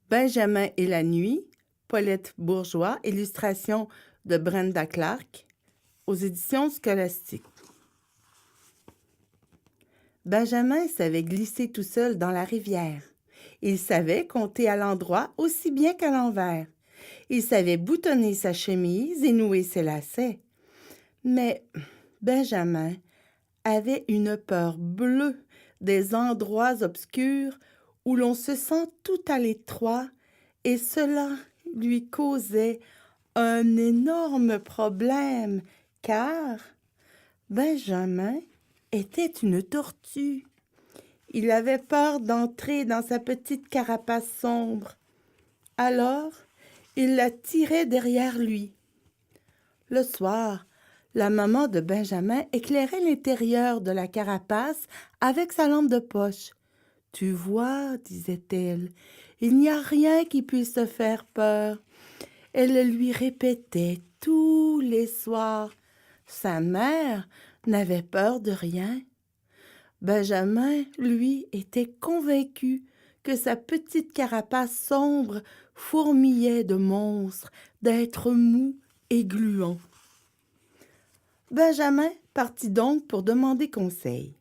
Benjamin et la nuit, Paulette Bourgeois, illustration de Brenda Clark, aux éditions Scolastiques. Benjamin savait glisser tout seul dans la rivière. Il savait compter à l'endroit aussi bien qu'à l'envers. Il savait boutonner sa chemise et nouer ses lacets. Mais Benjamin avait une peur bleue des endroits obscurs où l'on se sent tout à l'étroit, et cela lui causait un énorme problème, car Benjamin était une tortue. Il avait peur d'entrer dans sa petite carapace sombre. Alors, il la tirait derrière lui. Le soir, la maman de Benjamin éclairait l'intérieur de la carapace avec sa lampe de poche. « Tu vois, disait-elle, il n'y a rien qui puisse te faire peur. » Elle le lui répétait tous les soirs. Sa mère n'avait peur de rien. Benjamin, lui, était convaincu que sa petite carapace sombre fourmillait de monstres, d'êtres mous et gluants. Benjamin partit donc pour demander conseil.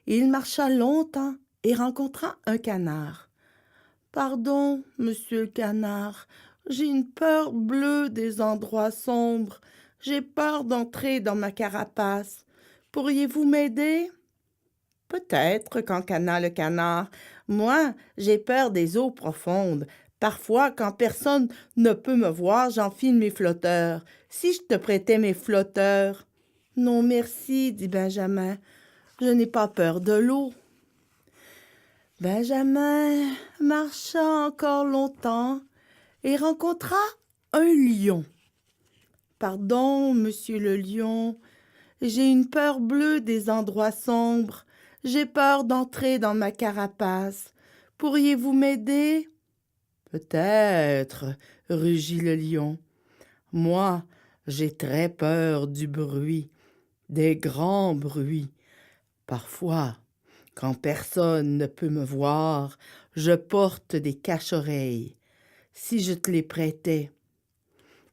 Il marcha longtemps et rencontra un canard. « Pardon, monsieur le canard, j'ai une peur bleue des endroits sombres. J'ai peur d'entrer dans ma carapace. Pourriez-vous m'aider? » « Peut-être, cancana le canard. Moi, j'ai peur des eaux profondes. Parfois, quand personne ne peut me voir, j'enfile mes flotteurs. Si je te prêtais mes flotteurs. »« Non, merci, dit Benjamin. Je n'ai pas peur de l'eau. » Benjamin marcha encore longtemps et rencontra un lion. « Pardon, monsieur le lion, j'ai une peur bleue des endroits sombres. J'ai peur d'entrer dans ma carapace. Pourriez-vous m'aider? »« Peut-être, rugit le lion. Moi, j'ai très peur du bruit, des grands bruits. Parfois, quand personne ne peut me voir, je porte des cache-oreilles. Si je te les prêtais. »«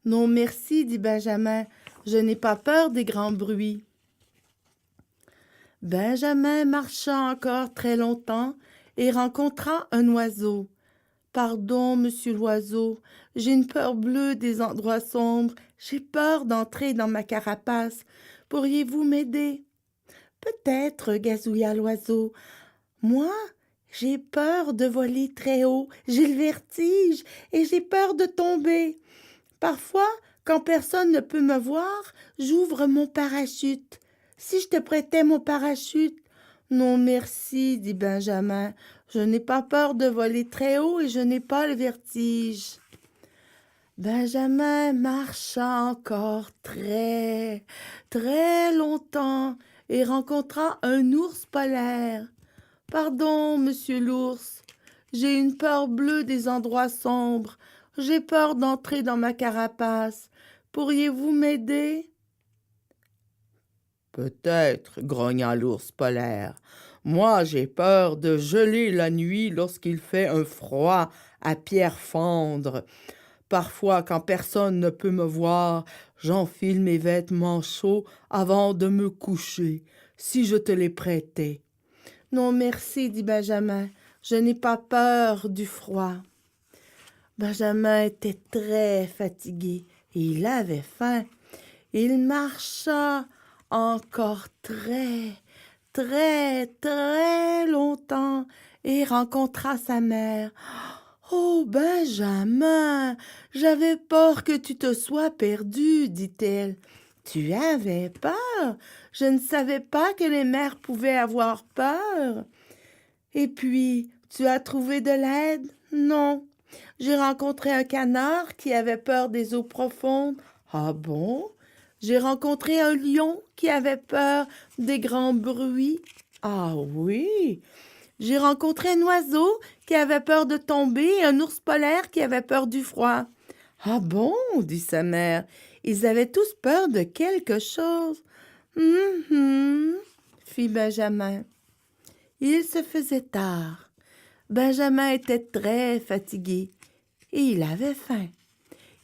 Non, merci, dit Benjamin, je n'ai pas peur des grands bruits. » Benjamin marcha encore très longtemps et rencontra un oiseau. « Pardon, monsieur l'oiseau, j'ai une peur bleue des endroits sombres. J'ai peur d'entrer dans ma carapace. Pourriez-vous m'aider? »« Peut-être, gazouilla l'oiseau. Moi, j'ai peur de voler très haut. J'ai le vertige et j'ai peur de tomber. Parfois, quand personne ne peut me voir, j'ouvre mon parachute. Si je te prêtais mon parachute. »« Non, merci, dit Benjamin. Je n'ai pas peur de voler très haut et je n'ai pas le vertige. » Benjamin marcha encore très, très longtemps et rencontra un ours polaire. « Pardon, monsieur l'ours, j'ai une peur bleue des endroits sombres. J'ai peur d'entrer dans ma carapace. Pourriez-vous m'aider? » « Peut-être, grogna l'ours polaire. Moi, j'ai peur de geler la nuit lorsqu'il fait un froid à pierre fendre. Parfois, quand personne ne peut me voir, j'enfile mes vêtements chauds avant de me coucher, si je te les prêtais. »« Non, merci, dit Benjamin, je n'ai pas peur du froid. » Benjamin était très fatigué et il avait faim. Il marcha encore très, très, très longtemps et rencontra sa mère. « Oh, Benjamin, j'avais peur que tu te sois perdu, dit-elle. « Tu avais peur? Je ne savais pas que les mères pouvaient avoir peur. Et puis, tu as trouvé de l'aide? » ?»« Non, j'ai rencontré un canard qui avait peur des eaux profondes. »« Ah bon? » ?»« J'ai rencontré un lion qui avait peur des grands bruits. »« Ah oui? » »« J'ai rencontré un oiseau qui avait peur de tomber et un ours polaire qui avait peur du froid. »« Ah bon? » dit sa mère. « Ils avaient tous peur de quelque chose. »« fit Benjamin. Il se faisait tard. Benjamin était très fatigué. et il avait faim.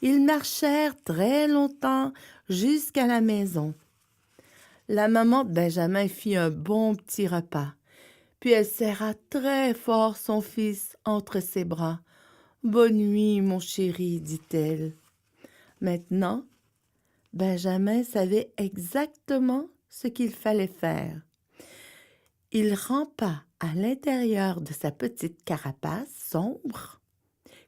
Ils marchèrent très longtemps jusqu'à la maison. La maman de Benjamin fit un bon petit repas, puis elle serra très fort son fils entre ses bras. « Bonne nuit, mon chéri, dit-elle. » Maintenant, Benjamin savait exactement ce qu'il fallait faire. Il rampa à l'intérieur de sa petite carapace sombre,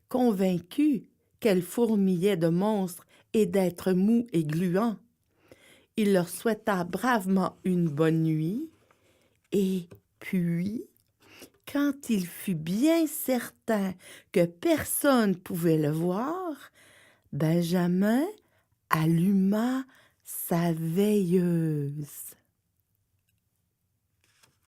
convaincu qu'elle fourmillait de monstres et d'êtres mous et gluants. Il leur souhaita bravement une bonne nuit, et puis, quand il fut bien certain que personne pouvait le voir, Benjamin alluma sa veilleuse.